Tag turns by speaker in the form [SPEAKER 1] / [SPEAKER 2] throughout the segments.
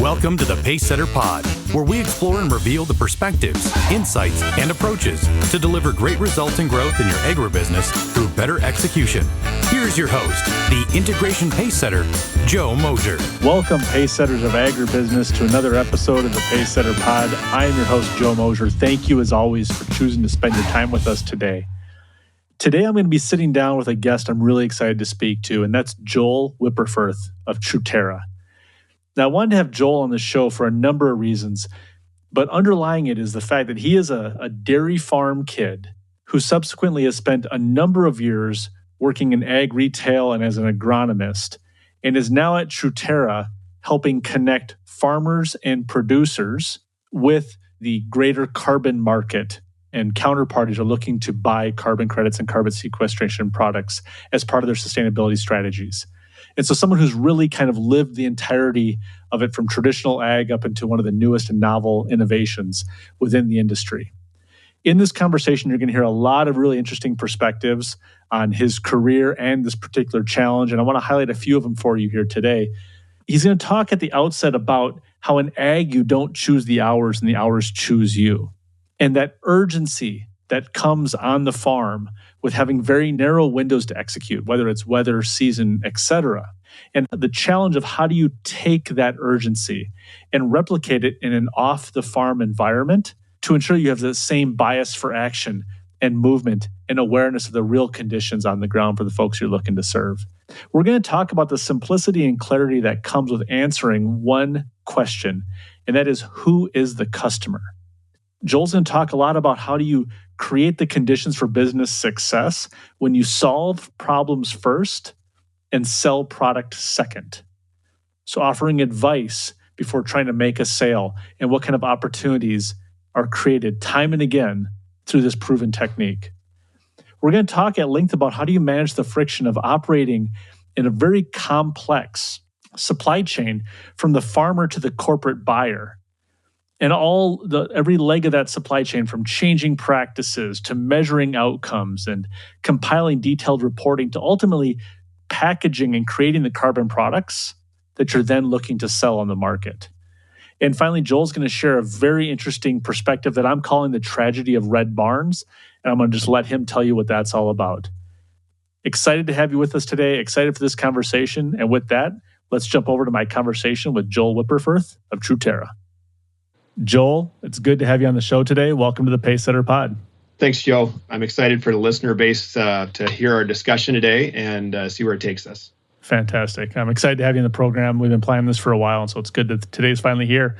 [SPEAKER 1] Welcome to the Pacesetter Pod, where we explore and reveal the perspectives, insights, and approaches to deliver great results and growth in your agribusiness through better execution. Here's your host, the Integration Pacesetter, Joe Mosier.
[SPEAKER 2] Welcome, Pacesetters of Agribusiness, to another episode of the Pacesetter Pod. I am your host, Joe Mosier. Thank you, as always, for choosing to spend your time with us today. Today, I'm going to be sitting down with a guest I'm really excited to speak to, and that's Joel Wipperfurth of Truterra. Now, I wanted to have Joel on the show for a number of reasons, but underlying it is the fact that he is a dairy farm kid who subsequently has spent a number of years working in ag retail and as an agronomist, and is now at Truterra helping connect farmers and producers with the greater carbon market, and counterparties are looking to buy carbon credits and carbon sequestration products as part of their sustainability strategies. And so someone who's really kind of lived the entirety of it from traditional ag up into one of the newest and novel innovations within the industry. In this conversation, you're going to hear a lot of really interesting perspectives on his career and this particular challenge, and I want to highlight a few of them for you here today. He's going to talk at the outset about how in ag you don't choose the hours and the hours choose you, and that urgency that comes on the farm with having very narrow windows to execute, whether it's weather, season, etc. And the challenge of how do you take that urgency and replicate it in an off-the-farm environment to ensure you have the same bias for action and movement and awareness of the real conditions on the ground for the folks you're looking to serve. We're going to talk about the simplicity and clarity that comes with answering one question, and that is, who is the customer? Joel's going to talk a lot about how do you create the conditions for business success when you solve problems first and sell product second. So offering advice before trying to make a sale, and what kind of opportunities are created time and again through this proven technique. We're going to talk at length about how do you manage the friction of operating in a very complex supply chain from the farmer to the corporate buyer. And every leg of that supply chain, from changing practices to measuring outcomes and compiling detailed reporting to ultimately packaging and creating the carbon products that you're then looking to sell on the market. And finally, Joel's going to share a very interesting perspective that I'm calling the tragedy of red barns. And I'm going to just let him tell you what that's all about. Excited to have you with us today. Excited for this conversation. And with that, let's jump over to my conversation with Joel Wipperfurth of Truterra. Joel, it's good to have you on the show today. Welcome to the Pacesetter Pod.
[SPEAKER 3] Thanks, Joe. I'm excited for the listener base to hear our discussion today and see where it takes us.
[SPEAKER 2] Fantastic. I'm excited to have you in the program. We've been planning this for a while, and so it's good that today's finally here.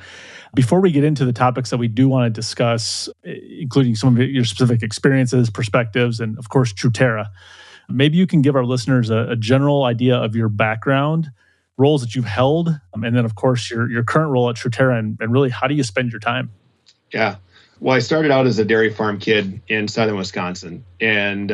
[SPEAKER 2] Before we get into the topics that we do want to discuss, including some of your specific experiences, perspectives, and of course, Truterra, maybe you can give our listeners a general idea of your background, roles that you've held, and then, of course, your current role at Truterra, and really, how do you spend your time?
[SPEAKER 3] Yeah. Well, I started out as a dairy farm kid in southern Wisconsin and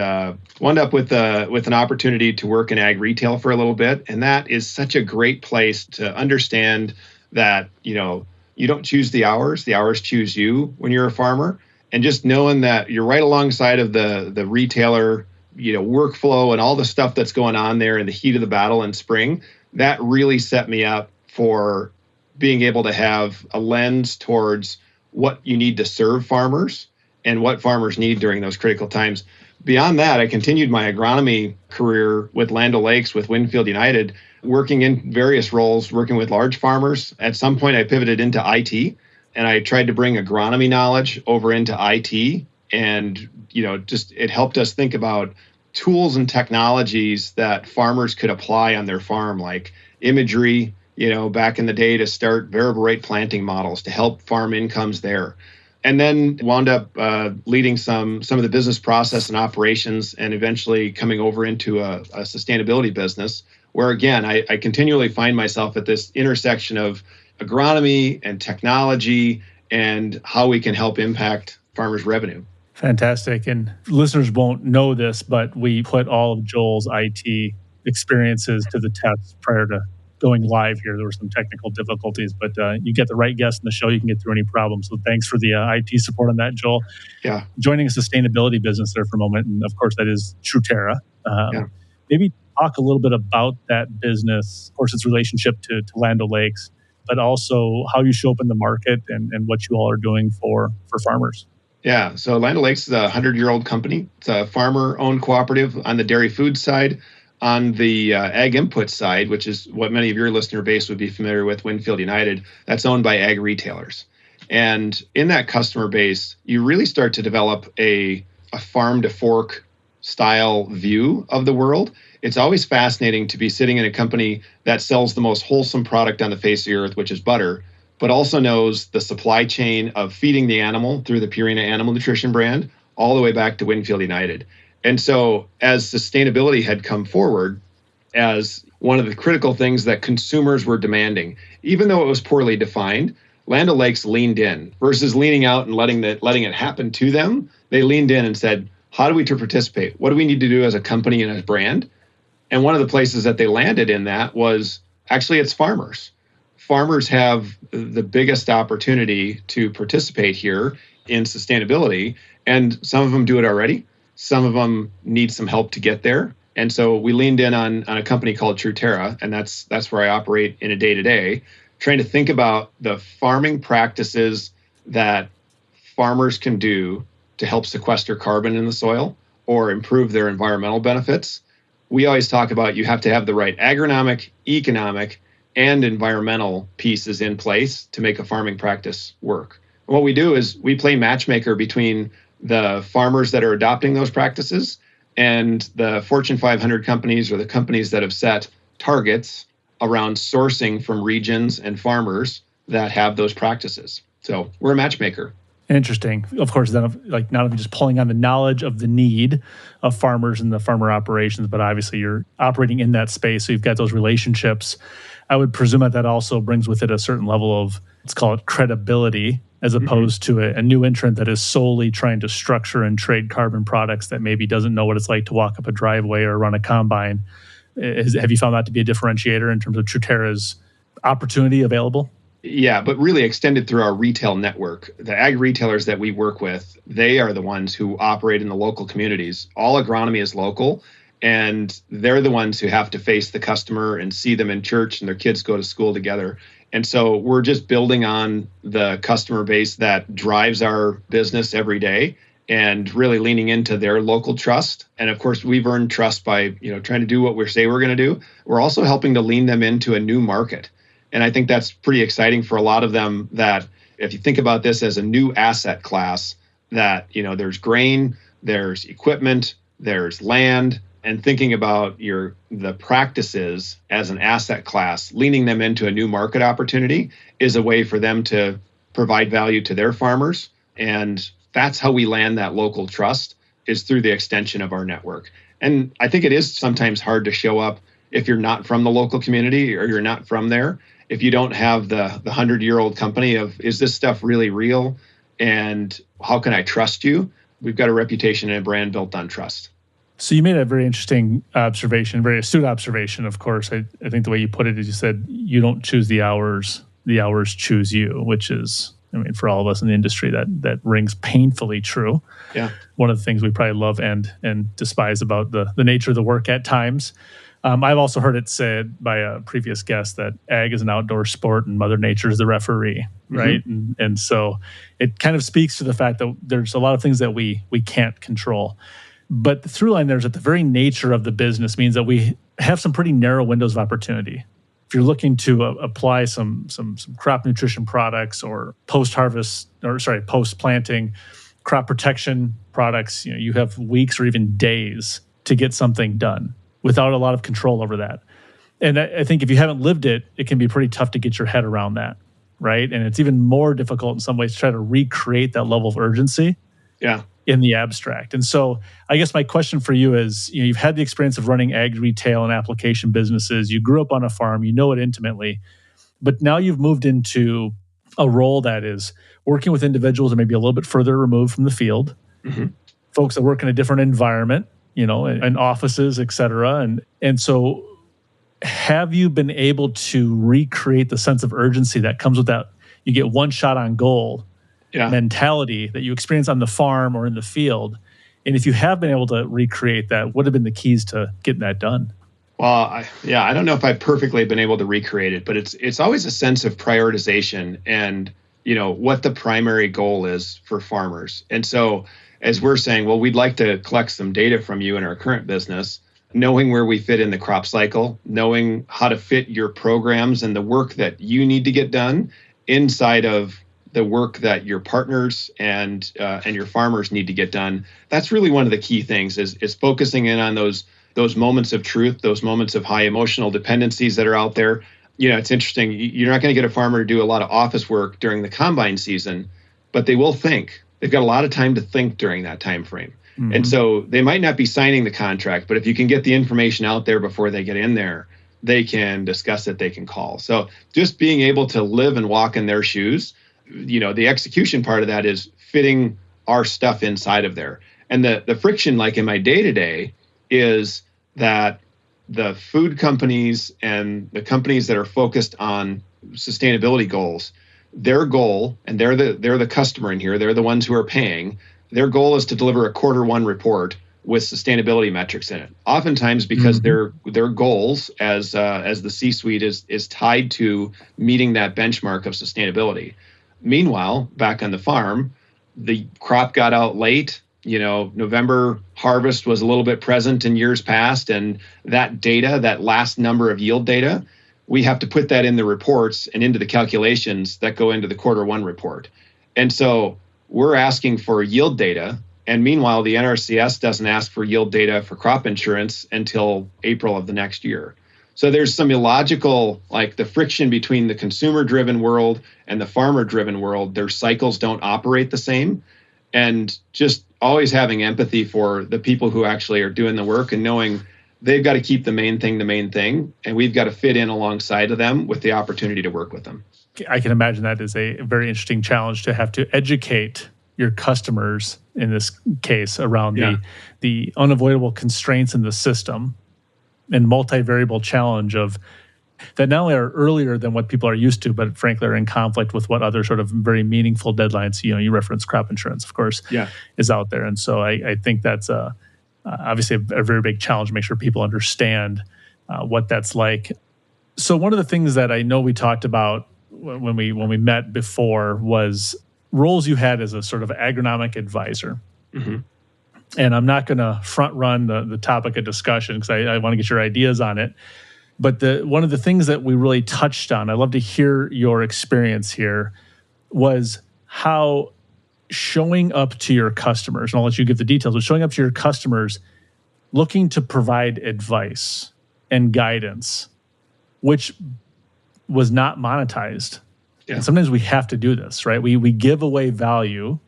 [SPEAKER 3] wound up with an opportunity to work in ag retail for a little bit. And that is such a great place to understand that, you don't choose the hours choose you when you're a farmer. And just knowing that you're right alongside of the retailer, workflow and all the stuff that's going on there in the heat of the battle in spring, that really set me up for being able to have a lens towards what you need to serve farmers and what farmers need during those critical times. Beyond that, I continued my agronomy career with Land O'Lakes with Winfield United, working in various roles, working with large farmers. At some point, I pivoted into IT, and I tried to bring agronomy knowledge over into IT. And, it helped us think about tools and technologies that farmers could apply on their farm, like imagery, back in the day, to start variable rate planting models to help farm incomes there. And then wound up leading some of the business process and operations, and eventually coming over into a sustainability business, where again, I continually find myself at this intersection of agronomy and technology and how we can help impact farmers' revenue.
[SPEAKER 2] Fantastic. And listeners won't know this, but we put all of Joel's IT experiences to the test prior to going live here. There were some technical difficulties, but you get the right guest in the show, you can get through any problems. So thanks for the IT support on that, Joel.
[SPEAKER 3] Yeah.
[SPEAKER 2] Joining a sustainability business there for a moment. And of course, that is Truterra. Maybe talk a little bit about that business, of course, its relationship to Land O'Lakes, but also how you show up in the market and what you all are doing for farmers.
[SPEAKER 3] Yeah, so Land O'Lakes is a 100-year-old company. It's a farmer-owned cooperative on the dairy food side. On the ag input side, which is what many of your listener base would be familiar with, Winfield United, that's owned by ag retailers. And in that customer base, you really start to develop a farm to fork style view of the world. It's always fascinating to be sitting in a company that sells the most wholesome product on the face of the earth, which is butter, but also knows the supply chain of feeding the animal through the Purina Animal Nutrition brand, all the way back to Winfield United. And so as sustainability had come forward as one of the critical things that consumers were demanding, even though it was poorly defined, Land O'Lakes leaned in versus leaning out and letting it happen to them. They leaned in and said, how do we participate? What do we need to do as a company and as a brand? And one of the places that they landed in that was actually it's farmers. Farmers have the biggest opportunity to participate here in sustainability, and some of them do it already. Some of them need some help to get there. And so we leaned in on a company called Truterra, and that's where I operate in a day-to-day, trying to think about the farming practices that farmers can do to help sequester carbon in the soil or improve their environmental benefits. We always talk about you have to have the right agronomic, economic, and environmental pieces in place to make a farming practice work. And what we do is we play matchmaker between the farmers that are adopting those practices and the Fortune 500 companies or the companies that have set targets around sourcing from regions and farmers that have those practices. So we're a matchmaker.
[SPEAKER 2] Interesting. Of course, then like not only just pulling on the knowledge of the need of farmers and the farmer operations, but obviously you're operating in that space. So you've got those relationships. I would presume that also brings with it a certain level of, let's call it credibility, as opposed to a new entrant that is solely trying to structure and trade carbon products that maybe doesn't know what it's like to walk up a driveway or run a combine. Have you found that to be a differentiator in terms of Truterra's opportunity available?
[SPEAKER 3] Yeah, but really extended through our retail network. The ag retailers that we work with, they are the ones who operate in the local communities. All agronomy is local, and they're the ones who have to face the customer and see them in church and their kids go to school together. And so we're just building on the customer base that drives our business every day and really leaning into their local trust. And of course, we've earned trust by, trying to do what we say we're going to do. We're also helping to lean them into a new market. And I think that's pretty exciting for a lot of them, that if you think about this as a new asset class, that, there's grain, there's equipment, there's land, and thinking about the practices as an asset class, leaning them into a new market opportunity is a way for them to provide value to their farmers. And that's how we land that local trust, is through the extension of our network. And I think it is sometimes hard to show up if you're not from the local community or you're not from there. If you don't have the 100-year-old company of, is this stuff really real? And how can I trust you? We've got a reputation and a brand built on trust.
[SPEAKER 2] So you made a very interesting observation, very astute observation, of course. I think the way you put it is you said, you don't choose the hours choose you, which is, for all of us in the industry, that rings painfully true.
[SPEAKER 3] Yeah.
[SPEAKER 2] One of the things we probably love and despise about the nature of the work at times. I've also heard it said by a previous guest that ag is an outdoor sport and Mother Nature is the referee, right? And so it kind of speaks to the fact that there's a lot of things that we can't control. But the through line there is that the very nature of the business means that we have some pretty narrow windows of opportunity. If you're looking to apply some crop nutrition products or post-planting crop protection products, you have weeks or even days to get something done without a lot of control over that. And I think if you haven't lived it, it can be pretty tough to get your head around that, right? And it's even more difficult in some ways to try to recreate that level of urgency.
[SPEAKER 3] Yeah.
[SPEAKER 2] In the abstract. And so I guess my question for you is, you've had the experience of running ag retail and application businesses. You grew up on a farm, you know it intimately, but now you've moved into a role that is working with individuals that may be a little bit further removed from the field, folks that work in a different environment, in offices, et cetera. And so have you been able to recreate the sense of urgency that comes with that? You get one shot on goal mentality that you experience on the farm or in the field. And if you have been able to recreate that, what have been the keys to getting that done?
[SPEAKER 3] Well, I don't know if I've perfectly been able to recreate it, but it's always a sense of prioritization and, what the primary goal is for farmers. And so as we're saying, well, we'd like to collect some data from you in our current business, knowing where we fit in the crop cycle, knowing how to fit your programs and the work that you need to get done inside of the work that your partners and your farmers need to get done. That's really one of the key things is focusing in on those moments of truth, those moments of high emotional dependencies that are out there. It's interesting. You're not going to get a farmer to do a lot of office work during the combine season, but they will think. They've got a lot of time to think during that time frame. Mm-hmm. And so they might not be signing the contract, but if you can get the information out there before they get in there, they can discuss it, they can call. So just being able to live and walk in their shoes, the execution part of that is fitting our stuff inside of there. And the friction, like in my day-to-day, is that the food companies and the companies that are focused on sustainability goals, their goal, and they're the customer in here, they're the ones who are paying, their goal is to deliver a Q1 report with sustainability metrics in it. Oftentimes because mm-hmm. their goals as the C-suite is tied to meeting that benchmark of sustainability. Meanwhile, back on the farm, the crop got out late. November harvest was a little bit present in years past, and that data, that last number of yield data, we have to put that in the reports and into the calculations that go into the Q1 report. And so we're asking for yield data, and meanwhile, the NRCS doesn't ask for yield data for crop insurance until April of the next year. So there's some illogical, like the friction between the consumer-driven world and the farmer-driven world. Their cycles don't operate the same. And just always having empathy for the people who actually are doing the work and knowing they've got to keep the main thing, and we've got to fit in alongside of them with the opportunity to work with them.
[SPEAKER 2] I can imagine that is a very interesting challenge to have to educate your customers, in this case, around the unavoidable constraints in the system and multivariable challenge of that not only are earlier than what people are used to, but frankly are in conflict with what other sort of very meaningful deadlines, you reference crop insurance, of course, is out there. And so I think that's obviously a very big challenge to make sure people understand what that's like. So one of the things that I know we talked about when we met before was roles you had as a sort of agronomic advisor. Mm-hmm. And I'm not going to front run the topic of discussion because I want to get your ideas on it. But one of the things that we really touched on, I'd love to hear your experience here, was how showing up to your customers, and I'll let you give the details, but showing up to your customers looking to provide advice and guidance, which was not monetized. Yeah. And sometimes we have to do this, right? We give away value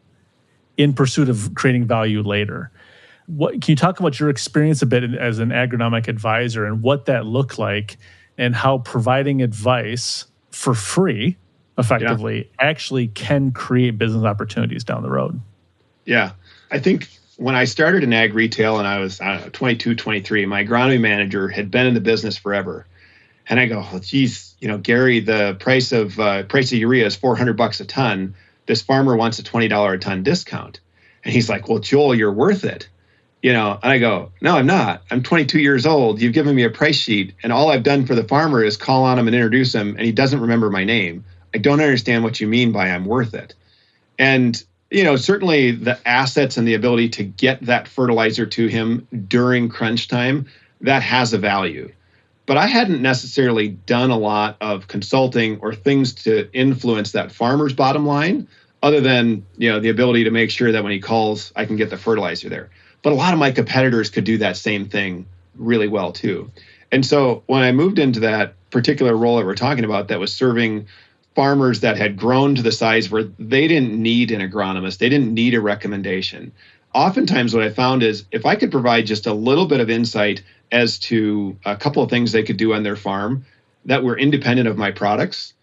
[SPEAKER 2] in pursuit of creating value later. Can you talk about your experience a bit as an agronomic advisor and what that looked like and how providing advice for free, effectively, actually can create business opportunities down the road? Yeah.
[SPEAKER 3] I think when I started in ag retail and I was 22, 23, my agronomy manager had been in the business forever. And I go, geez, Gary, the price of urea is $400 a ton. This farmer wants a $20 a ton discount. And he's like, well, Joel, you're worth it. And I go, no, I'm not. I'm 22 years old. You've given me a price sheet, and all I've done for the farmer is call on him and introduce him, and he doesn't remember my name. I don't understand what you mean by I'm worth it. And, certainly the assets and the ability to get that fertilizer to him during crunch time, that has a value. But I hadn't necessarily done a lot of consulting or things to influence that farmer's bottom line, other than, the ability to make sure that when he calls, I can get the fertilizer there. But a lot of my competitors could do that same thing really well too. And so when I moved into that particular role that we're talking about, that was serving farmers that had grown to the size where they didn't need an agronomist, they didn't need a recommendation. Oftentimes what I found is if I could provide just a little bit of insight as to a couple of things they could do on their farm that were independent of my products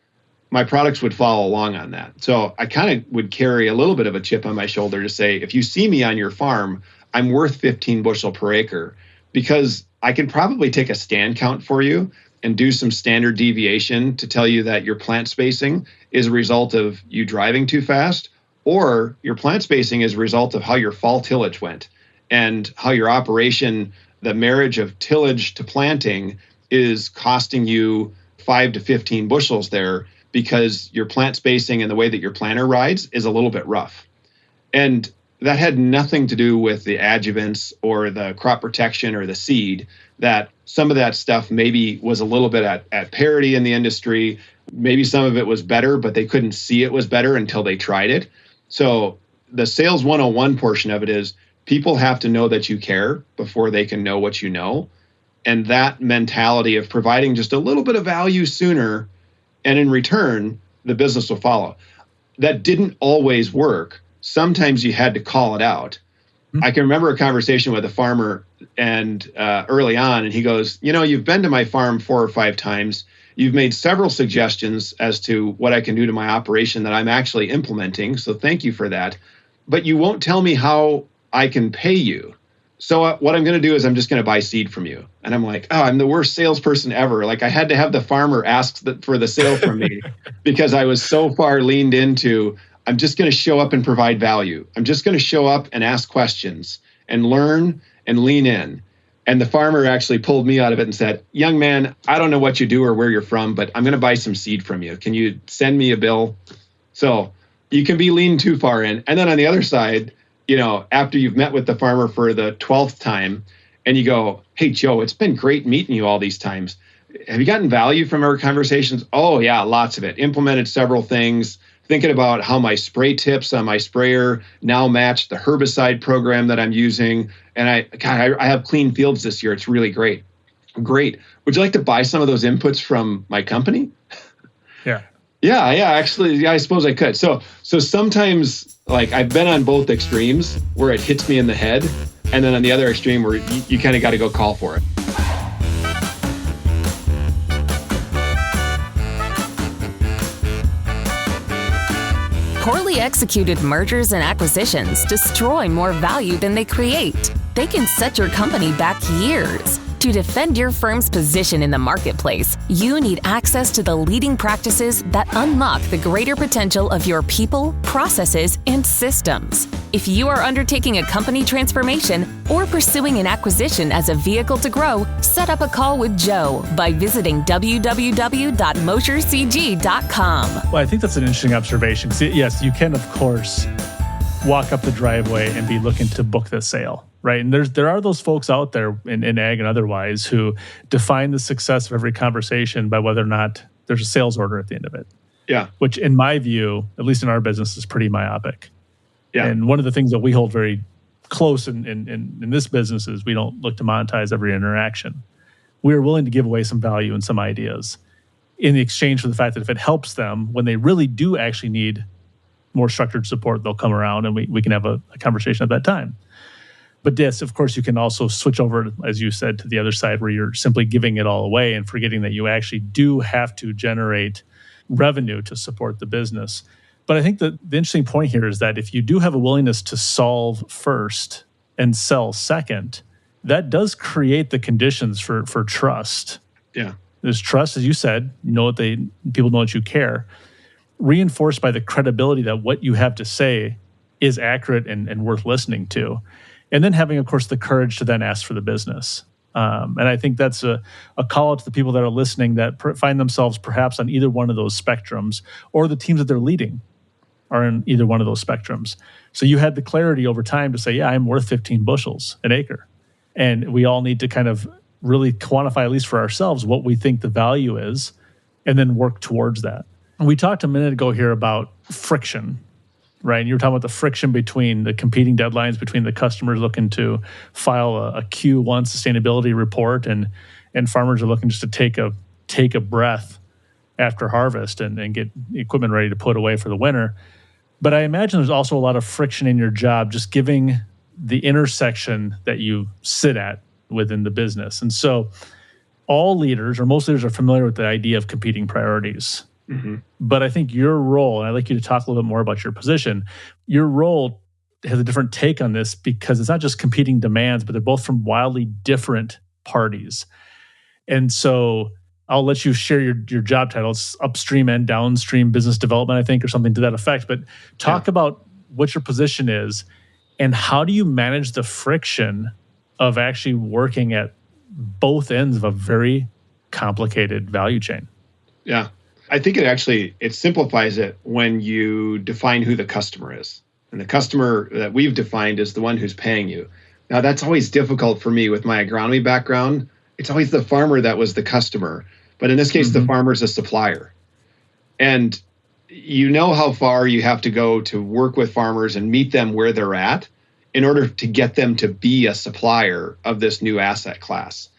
[SPEAKER 3] would follow along on that. So I kind of would carry a little bit of a chip on my shoulder to say, if you see me on your farm, I'm worth 15 bushel per acre, because I can probably take a stand count for you and do some standard deviation to tell you that your plant spacing is a result of you driving too fast, or your plant spacing is a result of how your fall tillage went and how your operation the marriage of tillage to planting is costing you 5 to 15 bushels there because your plant spacing and the way that your planter rides is a little bit rough. And that had nothing to do with the adjuvants or the crop protection or the seed. That some of that stuff maybe was a little bit at parity in the industry. Maybe some of it was better, but they couldn't see it was better until they tried it. So the sales 101 portion of it is people have to know that you care before they can know what you know. And that mentality of providing just a little bit of value sooner, and in return, the business will follow. That didn't always work. Sometimes you had to call it out. I can remember a conversation with a farmer and early on, and he goes, you've been to my farm 4 or 5 times. You've made several suggestions as to what I can do to my operation that I'm actually implementing. So thank you for that. But you won't tell me how I can pay you. So what I'm going to do is I'm just going to buy seed from you. And I'm like, I'm the worst salesperson ever. Like, I had to have the farmer ask for the sale from me because I was so far leaned into, I'm just going to show up and provide value. I'm just going to show up and ask questions and learn and lean in. And the farmer actually pulled me out of it and said, young man, I don't know what you do or where you're from, but I'm going to buy some seed from you. Can you send me a bill? So you can be leaned too far in. And then on the other side, after you've met with the farmer for the 12th time and you go, hey, Joe, it's been great meeting you all these times. Have you gotten value from our conversations? Oh, yeah, lots of it. Implemented several things. Thinking about how my spray tips on my sprayer now match the herbicide program that I'm using. And I have clean fields this year. It's really great. Great. Would you like to buy some of those inputs from my company?
[SPEAKER 2] Yeah.
[SPEAKER 3] Yeah, actually, I suppose I could. So sometimes, like, I've been on both extremes where it hits me in the head, and then on the other extreme where you kind of got to go call for it.
[SPEAKER 4] Poorly executed mergers and acquisitions destroy more value than they create. They can set your company back years. To defend your firm's position in the marketplace, you need access to the leading practices that unlock the greater potential of your people, processes, and systems. If you are undertaking a company transformation or pursuing an acquisition as a vehicle to grow, set up a call with Joe by visiting www.moshercg.com.
[SPEAKER 2] Well, I think that's an interesting observation. See, yes, you can, of course, walk up the driveway and be looking to book the sale. Right. And there are those folks out there in ag and otherwise who define the success of every conversation by whether or not there's a sales order at the end of it.
[SPEAKER 3] Yeah.
[SPEAKER 2] Which in my view, at least in our business, is pretty myopic. Yeah. And one of the things that we hold very close in this business is we don't look to monetize every interaction. We are willing to give away some value and some ideas in the exchange for the fact that if it helps them when they really do actually need more structured support, they'll come around and we can have a conversation at that time. But this, of course, you can also switch over, as you said, to the other side where you're simply giving it all away and forgetting that you actually do have to generate revenue to support the business. But I think that the interesting point here is that if you do have a willingness to solve first and sell second, that does create the conditions for trust.
[SPEAKER 3] Yeah.
[SPEAKER 2] There's trust, as you said, people know that you care, reinforced by the credibility that what you have to say is accurate and worth listening to. And then having, of course, the courage to then ask for the business. And I think that's a call out to the people that are listening that find themselves perhaps on either one of those spectrums, or the teams that they're leading are in either one of those spectrums. So you had the clarity over time to say, yeah, I'm worth 15 bushels an acre. And we all need to kind of really quantify, at least for ourselves, what we think the value is, and then work towards that. And we talked a minute ago here about friction. Right, and you were talking about the friction between the competing deadlines between the customers looking to file a Q1 sustainability report, and farmers are looking just to take a breath after harvest and get equipment ready to put away for the winter. But I imagine there's also a lot of friction in your job, just giving the intersection that you sit at within the business. And so all leaders, or most leaders, are familiar with the idea of competing priorities. Mm-hmm. But I think your role, and I'd like you to talk a little bit more about your position, your role has a different take on this because it's not just competing demands, but they're both from wildly different parties. And so I'll let you share your job title. It's upstream and downstream business development, I think, or something to that effect. But talk about what your position is and how do you manage the friction of actually working at both ends of a very complicated value chain.
[SPEAKER 3] Yeah. I think it simplifies it when you define who the customer is. And the customer that we've defined is the one who's paying you. Now, that's always difficult for me with my agronomy background. It's always the farmer that was the customer. But in this case, the farmer is a supplier. And you know how far you have to go to work with farmers and meet them where they're at in order to get them to be a supplier of this new asset class.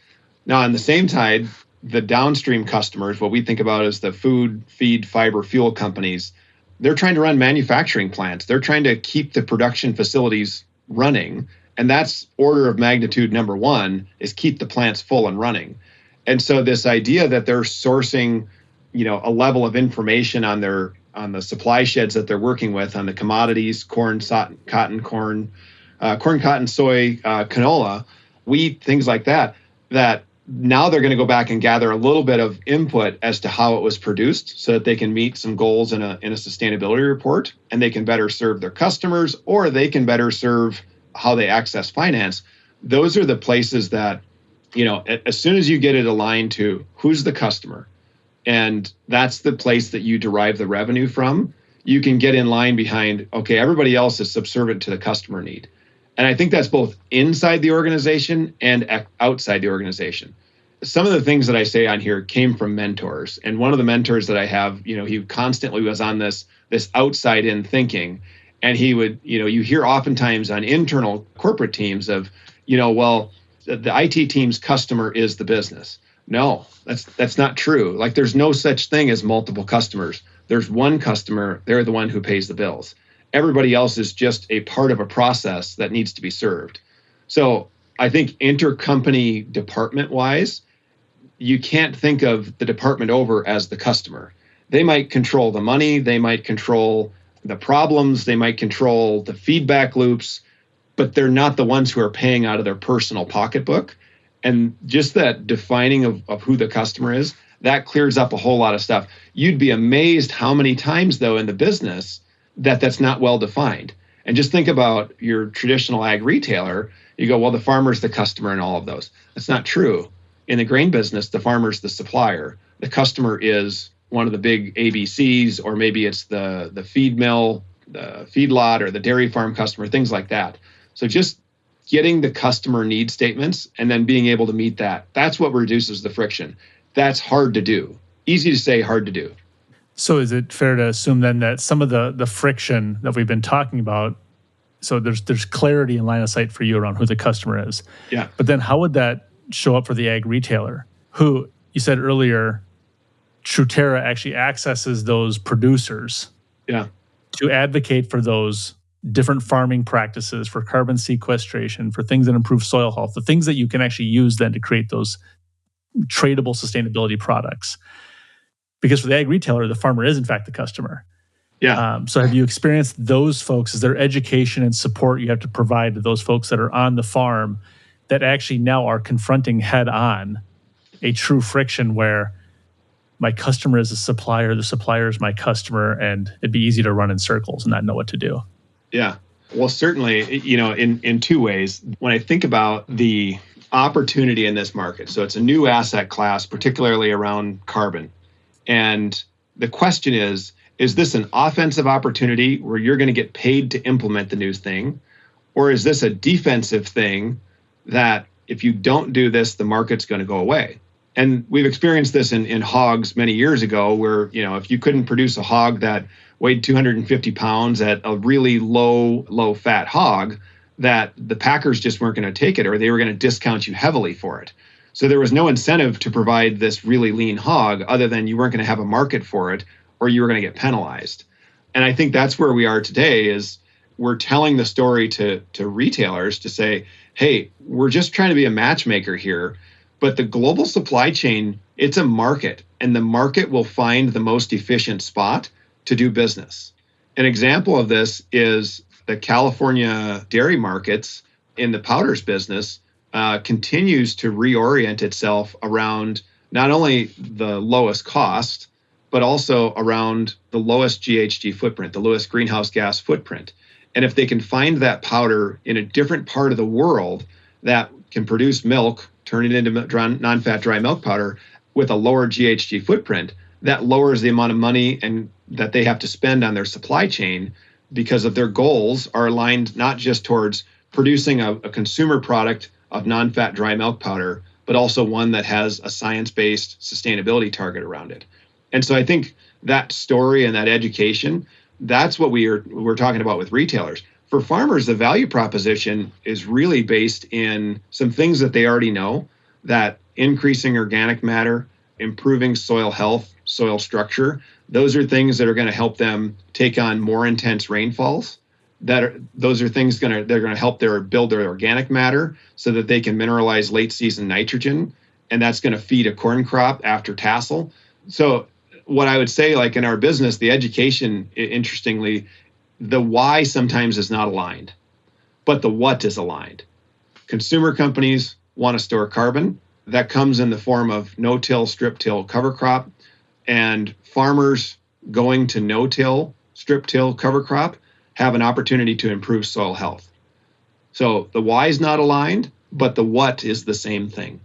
[SPEAKER 3] Now, on the same side, the downstream customers, what we think about as the food, feed, fiber, fuel companies, they're trying to run manufacturing plants. They're trying to keep the production facilities running. And that's order of magnitude number one, is keep the plants full and running. And so this idea that they're sourcing, a level of information on the supply sheds that they're working with, on the commodities, corn, cotton, cotton, soy, canola, wheat, things like that now they're going to go back and gather a little bit of input as to how it was produced so that they can meet some goals in a sustainability report, and they can better serve their customers, or they can better serve how they access finance. Those are the places that, as soon as you get it aligned to who's the customer, and that's the place that you derive the revenue from, you can get in line behind, okay, everybody else is subservient to the customer need. And I think that's both inside the organization and outside the organization. Some of the things that I say on here came from mentors. And one of the mentors that I have, he constantly was on this outside in thinking. And he would, you hear oftentimes on internal corporate teams of, well, the IT team's customer is the business. No, that's not true. Like, there's no such thing as multiple customers. There's one customer. They're the one who pays the bills. Everybody else is just a part of a process that needs to be served. So I think intercompany department-wise, you can't think of the department over as the customer. They might control the money, they might control the problems, they might control the feedback loops, but they're not the ones who are paying out of their personal pocketbook. And just that defining of who the customer is, that clears up a whole lot of stuff. You'd be amazed how many times, though, in the business that's not well defined. And just think about your traditional ag retailer. You go, well, the farmer's the customer in all of those. That's not true. In the grain business, the farmer's the supplier. The customer is one of the big ABCs, or maybe it's the feed mill, the feedlot, or the dairy farm customer, things like that. So just getting the customer need statements and then being able to meet that's what reduces the friction. That's hard to do. Easy to say, hard to do.
[SPEAKER 2] So is it fair to assume then that some of the friction that we've been talking about, so there's clarity and line of sight for you around who the customer is.
[SPEAKER 3] Yeah.
[SPEAKER 2] But then how would that show up for the ag retailer, who you said earlier, Truterra actually accesses those producers to advocate for those different farming practices, for carbon sequestration, for things that improve soil health, the things that you can actually use then to create those tradable sustainability products. Because for the ag retailer, the farmer is in fact the customer.
[SPEAKER 3] Yeah.
[SPEAKER 2] So have you experienced those folks? Is there education and support you have to provide to those folks that are on the farm that actually now are confronting head on a true friction where my customer is a supplier, the supplier is my customer, and it'd be easy to run in circles and not know what to do?
[SPEAKER 3] Yeah. Well, certainly, in two ways. When I think about the opportunity in this market, so it's a new asset class, particularly around carbon. And the question is this an offensive opportunity where you're going to get paid to implement the new thing? Or is this a defensive thing that if you don't do this, the market's going to go away? And we've experienced this in hogs many years ago where, if you couldn't produce a hog that weighed 250 pounds at a really low fat hog, that the packers just weren't going to take it, or they were going to discount you heavily for it. So there was no incentive to provide this really lean hog other than you weren't going to have a market for it, or you were going to get penalized. And I think that's where we are today, is we're telling the story to retailers to say, hey, we're just trying to be a matchmaker here, but the global supply chain, it's a market, and the market will find the most efficient spot to do business. An example of this is the California dairy markets in the powders business continues to reorient itself around not only the lowest cost, but also around the lowest GHG footprint, the lowest greenhouse gas footprint. And if they can find that powder in a different part of the world that can produce milk, turn it into non-fat dry milk powder with a lower GHG footprint, that lowers the amount of money and that they have to spend on their supply chain, because of their goals are aligned not just towards producing a consumer product of non-fat dry milk powder, but also one that has a science-based sustainability target around it. And so I think that story and that education, that's what we're talking about with retailers. For farmers, the value proposition is really based in some things that they already know, that increasing organic matter, improving soil health, soil structure, those are things that are going to help them take on more intense rainfalls. Those are things they're going to help build their organic matter so that they can mineralize late season nitrogen, and that's going to feed a corn crop after tassel. So what I would say, like in our business, the education, interestingly, the why sometimes is not aligned, but the what is aligned. Consumer companies want to store carbon. That comes in the form of no-till, strip-till, cover crop, and farmers going to no-till, strip-till, cover crop have an opportunity to improve soil health. So the why is not aligned, but the what is the same thing.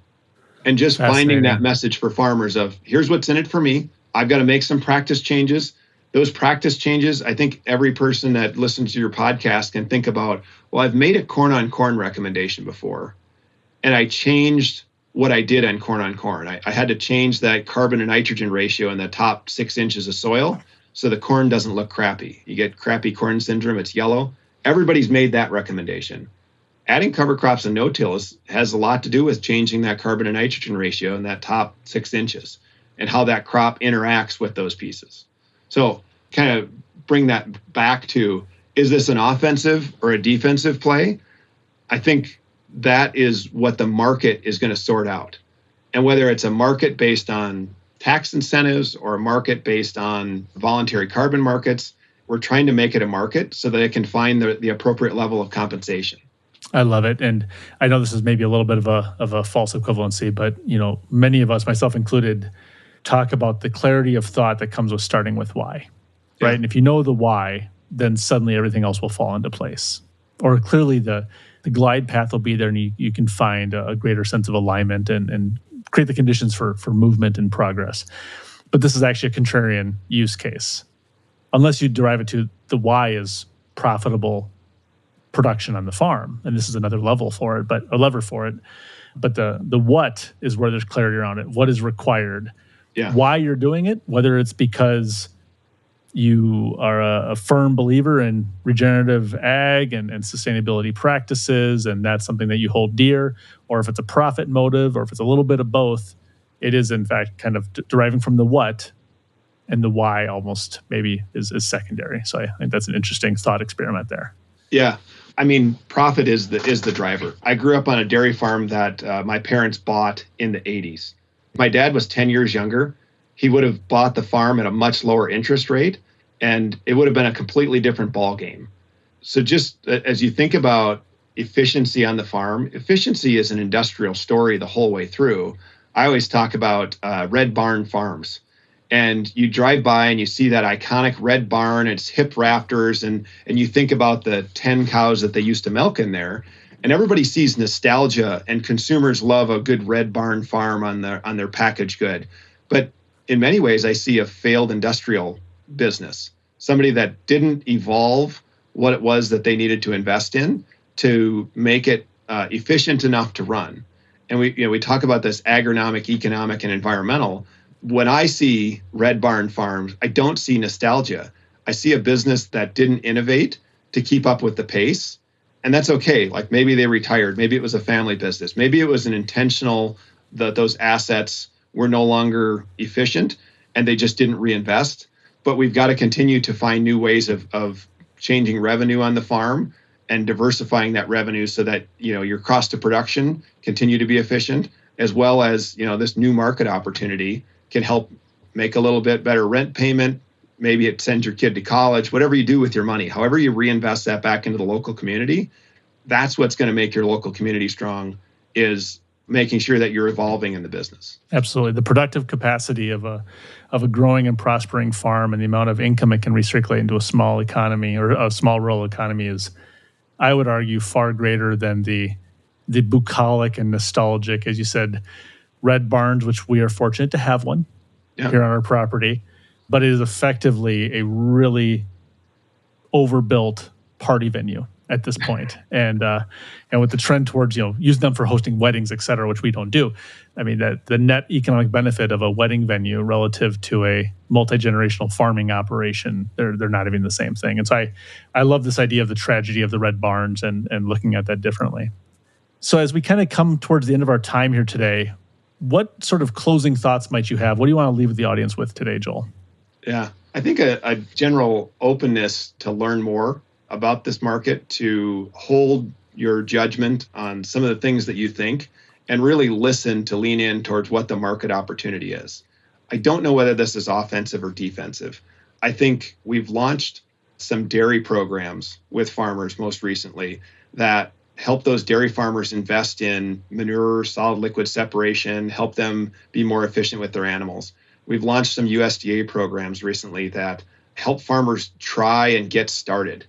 [SPEAKER 3] And just finding that message for farmers of, here's what's in it for me. I've got to make some practice changes. Those practice changes, I think every person that listens to your podcast can think about, well, I've made a corn on corn recommendation before, and I changed what I did on corn. I had to change that carbon to nitrogen ratio in the top 6 inches of soil so the corn doesn't look crappy. You get crappy corn syndrome, it's yellow. Everybody's made that recommendation. Adding cover crops and no-till has a lot to do with changing that carbon to nitrogen ratio in that top 6 inches and how that crop interacts with those pieces. So kind of bring that back to, is this an offensive or a defensive play? I think that is what the market is going to sort out. And whether it's a market based on tax incentives or a market based on voluntary carbon markets, we're trying to make it a market so that it can find the appropriate level of compensation.
[SPEAKER 2] I love it. And I know this is maybe a little bit of a false equivalency, but many of us, myself included, talk about the clarity of thought that comes with starting with why, right? And if you know the why, then suddenly everything else will fall into place. Or clearly the glide path will be there, and you can find a greater sense of alignment and create the conditions for movement and progress. But this is actually a contrarian use case. Unless you derive it to the why is profitable production on the farm, and this is another level for it, but a lever for it. But the what is where there's clarity around it. What is required? Yeah. Why you're doing it, whether it's because you are a firm believer in regenerative ag and sustainability practices, and that's something that you hold dear, or if it's a profit motive, or if it's a little bit of both, it is in fact kind of deriving from the what, and the why almost maybe is secondary. So I think that's an interesting thought experiment there.
[SPEAKER 3] Yeah. I mean, profit is the driver. I grew up on a dairy farm that my parents bought in the 80s. My dad was 10 years younger. He would have bought the farm at a much lower interest rate, and it would have been a completely different ball game. So just as you think about efficiency on the farm, efficiency is an industrial story the whole way through. I always talk about red barn farms. And you drive by and you see that iconic red barn, it's hip rafters, and you think about the 10 cows that they used to milk in there. And everybody sees nostalgia, and consumers love a good red barn farm on their packaged good. But in many ways, I see a failed industrial business, somebody that didn't evolve what it was that they needed to invest in to make it efficient enough to run. And we talk about this agronomic, economic, and environmental. When I see red barn farms, I don't see nostalgia. I see a business that didn't innovate to keep up with the pace. And that's okay. Like maybe they retired. Maybe it was a family business. Maybe it was an intentional that those assets were no longer efficient and they just didn't reinvest. But we've got to continue to find new ways of changing revenue on the farm and diversifying that revenue so that your cost of production continue to be efficient, as well as this new market opportunity can help make a little bit better rent payment. Maybe it sends your kid to college, whatever you do with your money, however you reinvest that back into the local community, that's what's going to make your local community strong, is making sure that you're evolving in the business.
[SPEAKER 2] Absolutely. The productive capacity of a growing and prospering farm and the amount of income it can recirculate into a small economy or a small rural economy is, I would argue, far greater than the the bucolic and nostalgic, as you said, red barns, which we are fortunate to have one here on our property, but it is effectively a really overbuilt party venue at this point. And with the trend towards, using them for hosting weddings, et cetera, which we don't do. I mean, the net economic benefit of a wedding venue relative to a multi-generational farming operation, they're not even the same thing. And so I love this idea of the tragedy of the red barns and looking at that differently. So as we kind of come towards the end of our time here today, what sort of closing thoughts might you have? What do you want to leave with the audience with today, Joel?
[SPEAKER 3] Yeah, I think a general openness to learn more about this market, to hold your judgment on some of the things that you think, and really listen to lean in towards what the market opportunity is. I don't know whether this is offensive or defensive. I think we've launched some dairy programs with farmers most recently that help those dairy farmers invest in manure, solid liquid separation, help them be more efficient with their animals. We've launched some USDA programs recently that help farmers try and get started.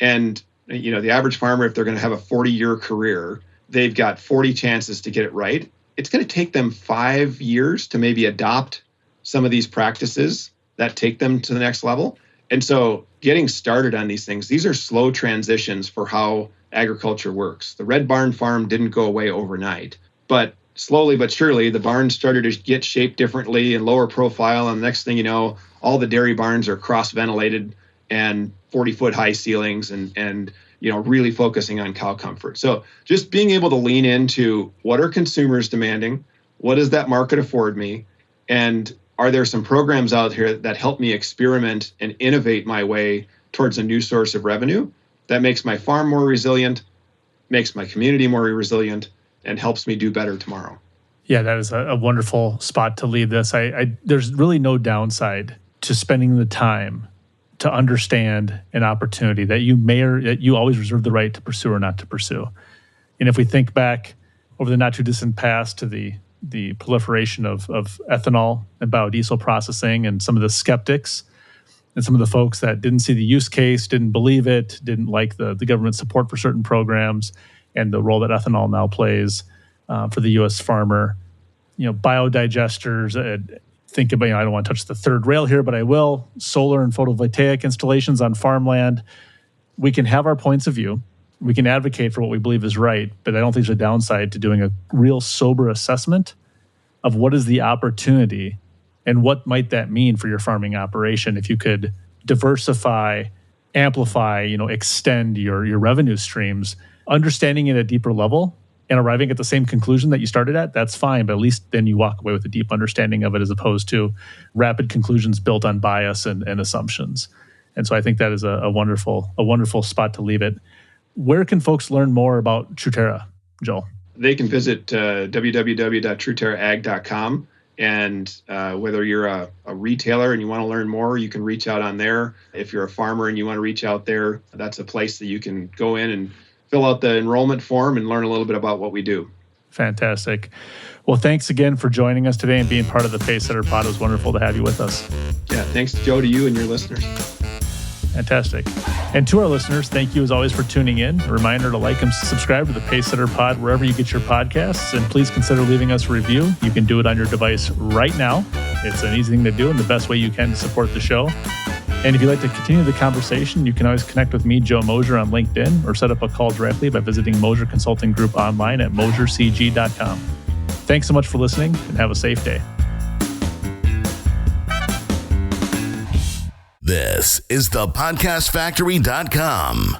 [SPEAKER 3] And, the average farmer, if they're going to have a 40-year career, they've got 40 chances to get it right. It's going to take them 5 years to maybe adopt some of these practices that take them to the next level. And so getting started on these things, these are slow transitions for how agriculture works. The red barn farm didn't go away overnight, but slowly but surely, the barns started to get shaped differently and lower profile. And the next thing you know, all the dairy barns are cross-ventilated and 40-foot high ceilings and really focusing on cow comfort. So just being able to lean into what are consumers demanding? What does that market afford me? And are there some programs out here that help me experiment and innovate my way towards a new source of revenue that makes my farm more resilient, makes my community more resilient, and helps me do better tomorrow?
[SPEAKER 2] Yeah, that is a wonderful spot to leave this. There's really no downside to spending the time to understand an opportunity that you always reserve the right to pursue or not to pursue. And if we think back over the not too distant past to the proliferation of ethanol and biodiesel processing, and some of the skeptics and some of the folks that didn't see the use case, didn't believe it, didn't like the government support for certain programs and the role that ethanol now plays for the U.S. farmer, biodigesters. Think about, I don't want to touch the third rail here, but I will. Solar and photovoltaic installations on farmland. We can have our points of view. We can advocate for what we believe is right, but I don't think there's a downside to doing a real sober assessment of what is the opportunity and what might that mean for your farming operation if you could diversify, amplify, extend your revenue streams, understanding it at a deeper level and arriving at the same conclusion that you started at. That's fine, but at least then you walk away with a deep understanding of it as opposed to rapid conclusions built on bias and assumptions. And so I think that is a wonderful spot to leave it. Where can folks learn more about Truterra, Joel?
[SPEAKER 3] They can visit www.truterraag.com. And whether you're a retailer and you want to learn more, you can reach out on there. If you're a farmer and you want to reach out there, that's a place that you can go in and fill out the enrollment form and learn a little bit about what we do. Fantastic.
[SPEAKER 2] Well, thanks again for joining us today and being part of the Pacesetter Pod. It was wonderful to have you with us.
[SPEAKER 3] Yeah, thanks, Joe, to you and your listeners.
[SPEAKER 2] Fantastic. And to our listeners, thank you as always for tuning in. A reminder to like and subscribe to the Pacesetter Pod wherever you get your podcasts. And please consider leaving us a review. You can do it on your device right now. It's an easy thing to do and the best way you can to support the show. And if you'd like to continue the conversation, you can always connect with me, Joe Mosier, on LinkedIn, or set up a call directly by visiting Mosier Consulting Group online at mosiercg.com. Thanks so much for listening and have a safe day.
[SPEAKER 5] This is the podcastfactory.com.